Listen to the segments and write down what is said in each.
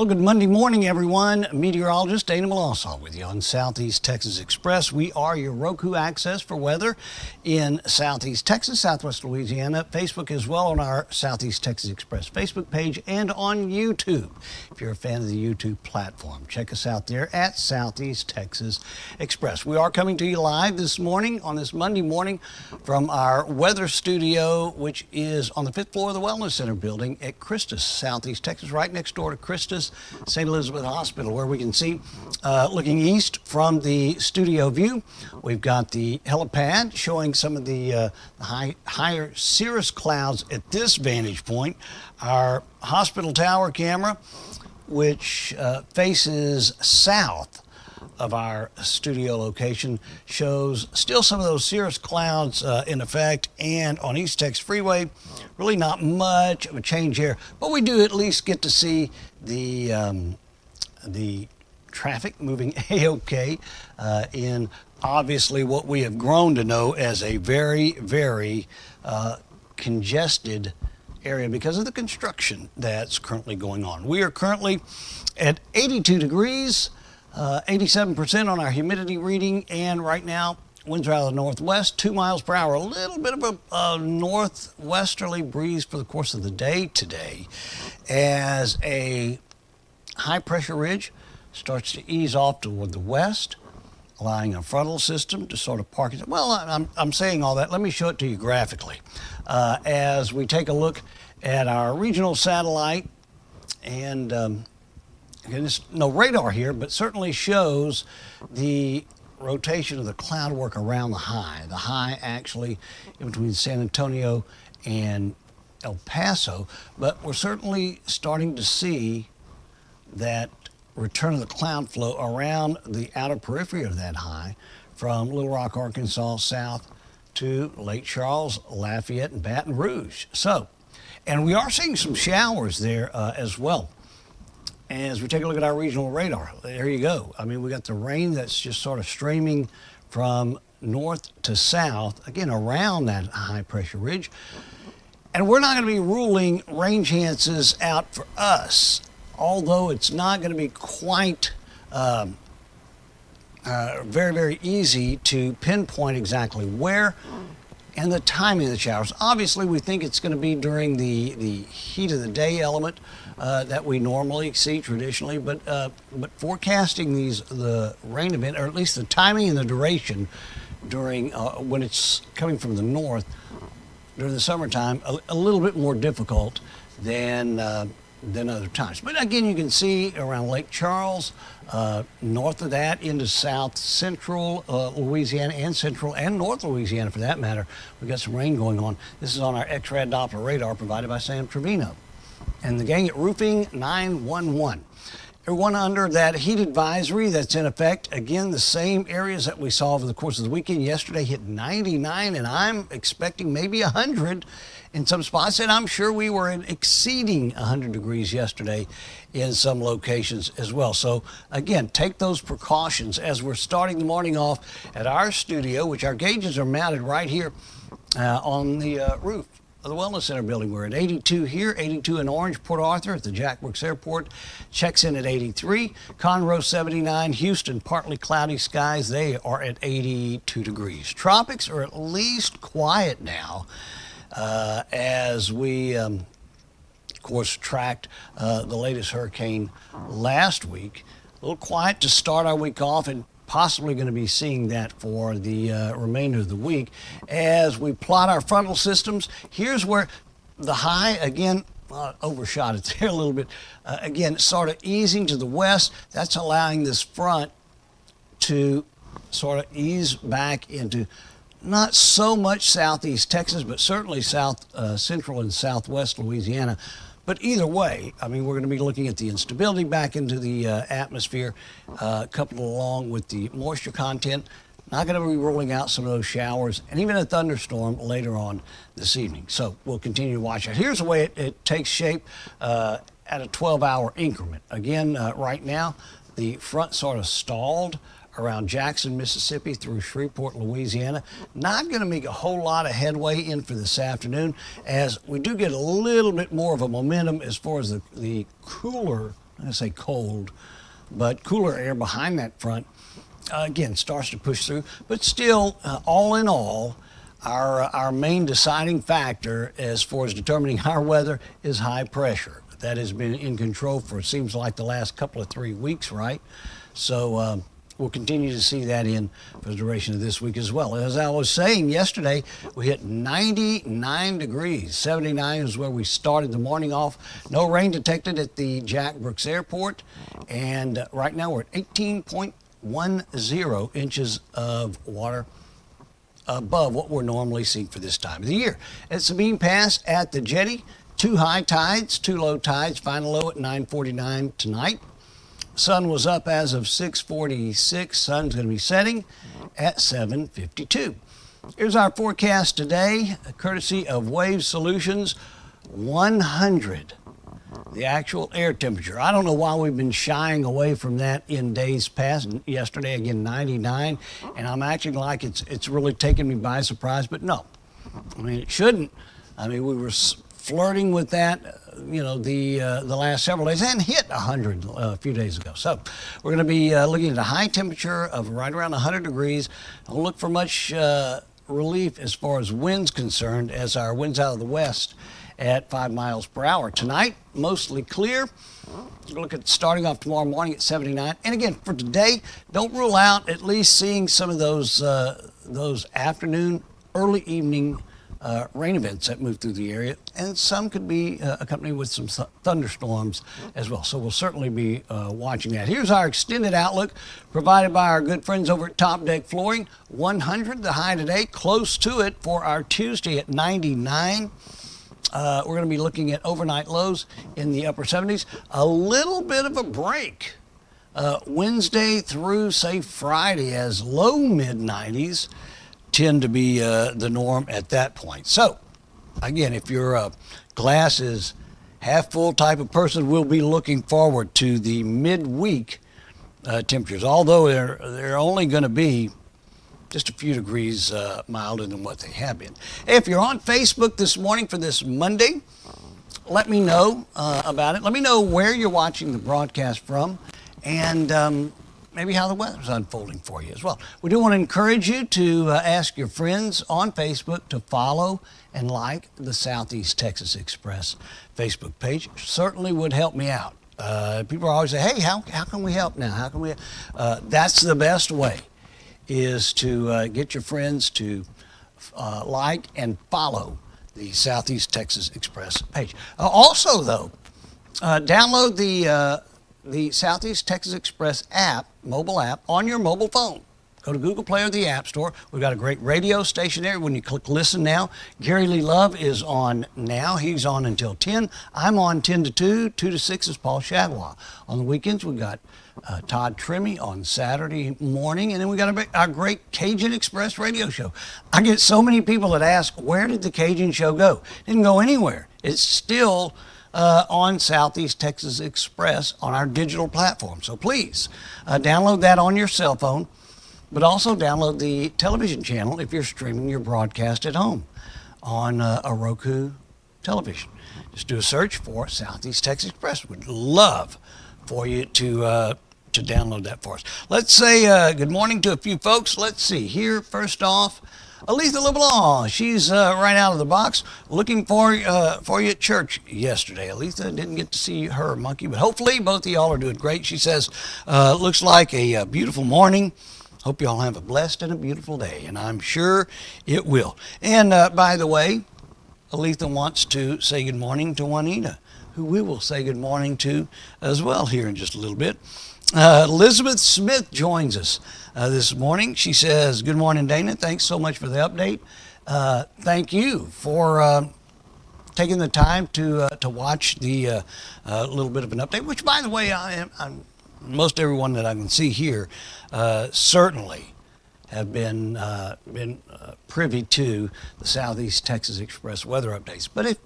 Well, good Monday morning, everyone. Meteorologist Dana Melancon with you on Southeast Texas Express. We are your Roku access for weather in Southeast Texas, Southwest Louisiana, Facebook as well on our Southeast Texas Express Facebook page and on YouTube. If you're a fan of the YouTube platform, check us out there at Southeast Texas Express. We are coming to you live this morning on this Monday morning from our weather studio, which is on the 5th floor of the Wellness Center building at Christus, Southeast Texas, right next door to Christus St. Elizabeth Hospital, where we can see, looking east from the studio view, we've got the helipad showing some of the higher cirrus clouds at this vantage point. Our hospital tower camera, which faces south of our studio location, shows still some of those cirrus clouds in effect, and on East Texas Freeway, really not much of a change here, but we do at least get to see the traffic moving a-okay in obviously what we have grown to know as a very, very congested area because of the construction that's currently going on. We are currently at 82 degrees, 87% on our humidity reading, and right now winds are out of the northwest, 2 miles per hour. A little bit of a northwesterly breeze for the course of the day today as a high pressure ridge starts to ease off toward the west, allowing a frontal system to sort of park it. Well, I'm saying all that. Let me show it to you graphically. As we take a look at our regional satellite, and there's no radar here, but certainly shows the rotation of the cloud work around the high. The high actually in between San Antonio and El Paso, but we're certainly starting to see that return of the cloud flow around the outer periphery of that high from Little Rock, Arkansas, south to Lake Charles, Lafayette, and Baton Rouge. So, and we are seeing some showers there as well. As we take a look at our regional radar, there you go. I mean, we got the rain that's just sort of streaming from north to south, again, around that high pressure ridge. And we're not going to be ruling rain chances out for us, although it's not going to be quite very, very easy to pinpoint exactly where and the timing of the showers. Obviously, we think it's going to be during the heat of the day element that we normally see traditionally, but forecasting the rain event, or at least the timing and the duration during when it's coming from the north during the summertime, a little bit more difficult than other times. But again, you can see around Lake Charles, north of that into south central Louisiana and central and north Louisiana for that matter, we've got some rain going on. This is on our X-Rad Doppler radar provided by Sam Trevino and the gang at Roofing 911. Everyone under that heat advisory that's in effect. Again, the same areas that we saw over the course of the weekend. Yesterday hit 99, and I'm expecting maybe 100 in some spots, and I'm sure we were exceeding 100 degrees yesterday in some locations as well. So again, take those precautions as we're starting the morning off at our studio, which our gauges are mounted right here on the roof of the Wellness Center building. We're at 82 here, 82 in Orange. Port Arthur at the Jack Brooks Airport checks in at 83. Conroe 79. Houston, partly cloudy skies. They are at 82 degrees. Tropics are at least quiet now as we, of course, tracked the latest hurricane last week. A little quiet to start our week off, and possibly going to be seeing that for the remainder of the week. As we plot our frontal systems, here's where the high, again, overshot it there a little bit. Again, sort of easing to the west. That's allowing this front to sort of ease back into not so much southeast Texas, but certainly south central and southwest Louisiana. But either way, I mean, we're going to be looking at the instability back into the atmosphere, coupled along with the moisture content. Not going to be ruling out some of those showers and even a thunderstorm later on this evening. So we'll continue to watch it. Here's the way it takes shape at a 12-hour increment. Again, right now, the front sort of stalled around Jackson, Mississippi through Shreveport, Louisiana. Not going to make a whole lot of headway in for this afternoon, as we do get a little bit more of a momentum as far as the cooler I say cold, but cooler air behind that front, again, starts to push through. But still, all in all, our main deciding factor as far as determining our weather is high pressure. That has been in control for, it seems like, the last couple of 3 weeks, right? So we'll continue to see that in for the duration of this week as well. As I was saying yesterday, we hit 99 degrees. 79 is where we started the morning off. No rain detected at the Jack Brooks Airport. And right now we're at 18.10 inches of water above what we're normally seeing for this time of the year. At Sabine Pass at the jetty, 2 high tides, 2 low tides, final low at 9:49 tonight. Sun was up as of 6:46. Sun's going to be setting at 7:52. Here's our forecast today, courtesy of Wave Solutions. 100, the actual air temperature. I don't know why we've been shying away from that in days past. Yesterday, again, 99, and I'm acting like it's really taken me by surprise, but no. I mean, it shouldn't. I mean, we were flirting with that, the last several days, and hit 100 a few days ago. So we're going to be looking at a high temperature of right around 100 degrees. Don't look for much relief as far as winds concerned, as our winds out of the west at 5 miles per hour. Tonight, mostly clear. Look at starting off tomorrow morning at 79. And again, for today, don't rule out at least seeing some of those afternoon, early evening rain events that move through the area, and some could be accompanied with some thunderstorms as well. So we'll certainly be watching that. Here's our extended outlook provided by our good friends over at Top Deck Flooring. 100 the high today, close to it for our Tuesday at 99. We're going to be looking at overnight lows in the upper 70s. A little bit of a break Wednesday through, say, Friday, as low mid-90s tend to be the norm at that point. So, again, if you're a glass is half full type of person, we'll be looking forward to the midweek temperatures, although they're only going to be just a few degrees milder than what they have been. Hey, if you're on Facebook this morning for this Monday, let me know about it. Let me know where you're watching the broadcast from, and maybe how the weather's unfolding for you as well. We do want to encourage you to ask your friends on Facebook to follow and like the Southeast Texas Express Facebook page. Certainly would help me out. People always say, hey, how can we help now? How can we? That's the best way, is to get your friends to like and follow the Southeast Texas Express page. Also, though, download the Southeast Texas Express app, mobile app, on your mobile phone. Go to Google Play or the App Store. We've got a great radio station there. When you click Listen Now, Gary Lee Love is on now. He's on until 10. I'm on 10 to 2. 2 to 6 is Paul Shadwa. On the weekends, we've got Todd Trimmy on Saturday morning. And then we got our great Cajun Express radio show. I get so many people that ask, where did the Cajun show go? It didn't go anywhere. It's still on Southeast Texas Express on our digital platform. So please download that on your cell phone, but also download the television channel if you're streaming your broadcast at home on a Roku television. Just do a search for Southeast Texas Express. We'd love for you to download that for us. Let's say good morning to a few folks. Let's see here. First off, Aletha LeBlanc, she's right out of the box, looking for you at church yesterday. Aletha, didn't get to see her monkey, but hopefully both of y'all are doing great. She says, looks like a beautiful morning. Hope y'all have a blessed and a beautiful day, and I'm sure it will. And by the way, Aletha wants to say good morning to Juanita, who we will say good morning to as well here in just a little bit. Elizabeth Smith joins us this morning. She says, good morning, Dana. Thanks so much for the update. Thank you for taking the time to watch the little bit of an update, which, by the way, I'm most everyone that I can see here certainly have been privy to the Southeast Texas Express weather updates. But if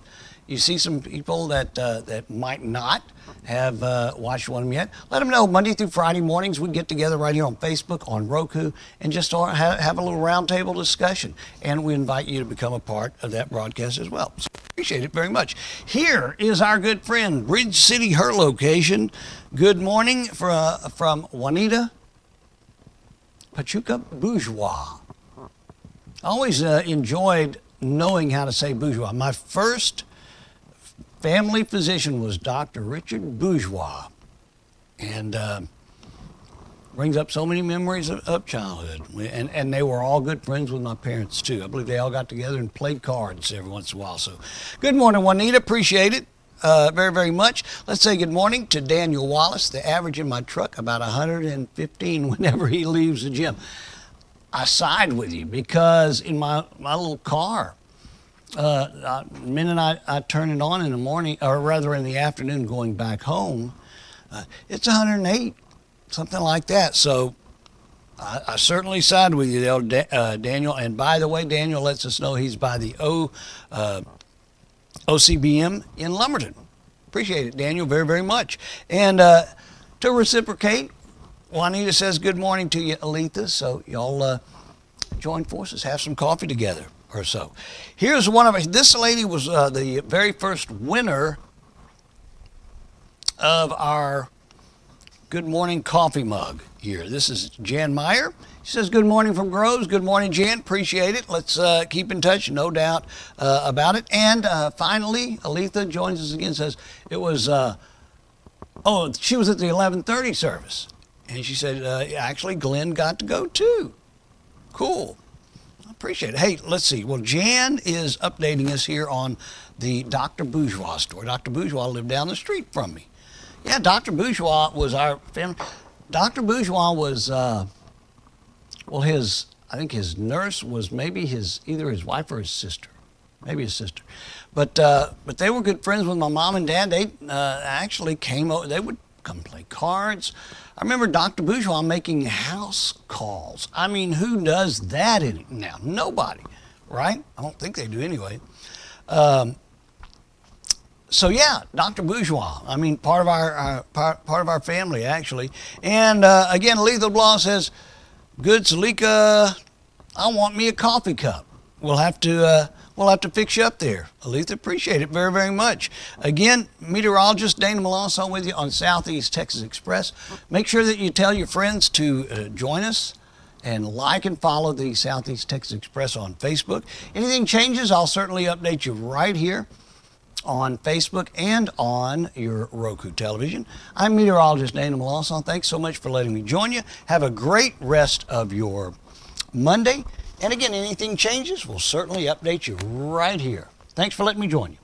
you see some people that might not have watched one of them yet, let them know. Monday through Friday mornings, we get together right here on Facebook, on Roku, and just have a little roundtable discussion. And we invite you to become a part of that broadcast as well. Appreciate it very much. Here is our good friend, Bridge City, her location. Good morning from Juanita Pachuca Bourgeois. I always enjoyed knowing how to say bourgeois. My first family physician was Dr. Richard Bourgeois, and brings up so many memories of childhood. And they were all good friends with my parents, too. I believe they all got together and played cards every once in a while. So good morning, Juanita. Appreciate it very, very much. Let's say good morning to Daniel Wallace. The average in my truck, about 115 whenever he leaves the gym. I side with you because in my little car, the minute I turn it on in the morning, or rather in the afternoon going back home, it's 108. Something like that. So I certainly side with you there, Daniel. And by the way, Daniel lets us know he's by the OCBM in Lumberton. Appreciate it, Daniel, very, very much. And to reciprocate, Juanita says good morning to you, Aletha. So y'all join forces, have some coffee together or so. Here's one of our, this lady was the very first winner of our Good Morning Coffee mug here. This is Jan Meyer. She says, good morning from Groves. Good morning, Jan. Appreciate it. Let's keep in touch, no doubt about it. And finally, Aletha joins us again, says it was, she was at the 11:30 service. And she said, actually, Glenn got to go too. Cool. I appreciate it. Hey, let's see. Well, Jan is updating us here on the Dr. Bourgeois store. Dr. Bourgeois lived down the street from me. Yeah, Dr. Bourgeois was our family. Dr. Bourgeois was, I think his nurse was maybe either his wife or his sister, maybe his sister. But they were good friends with my mom and dad. They actually came over. They would come play cards. I remember Dr. Bourgeois making house calls. I mean, who does that now? Nobody, right? I don't think they do anyway. So yeah, Dr. Bourgeois. I mean, part of our family actually. And again, Aletha Blah says, "Good, Salika. I want me a coffee cup. We'll have to fix you up there." Aletha, appreciate it very, very much. Again, meteorologist Dana Melancon with you on Southeast Texas Express. Make sure that you tell your friends to join us and like and follow the Southeast Texas Express on Facebook. Anything changes, I'll certainly update you right here on Facebook and on your Roku television. I'm meteorologist Dana Melancon. Thanks so much for letting me join you. Have a great rest of your Monday. And again, anything changes, we'll certainly update you right here. Thanks for letting me join you.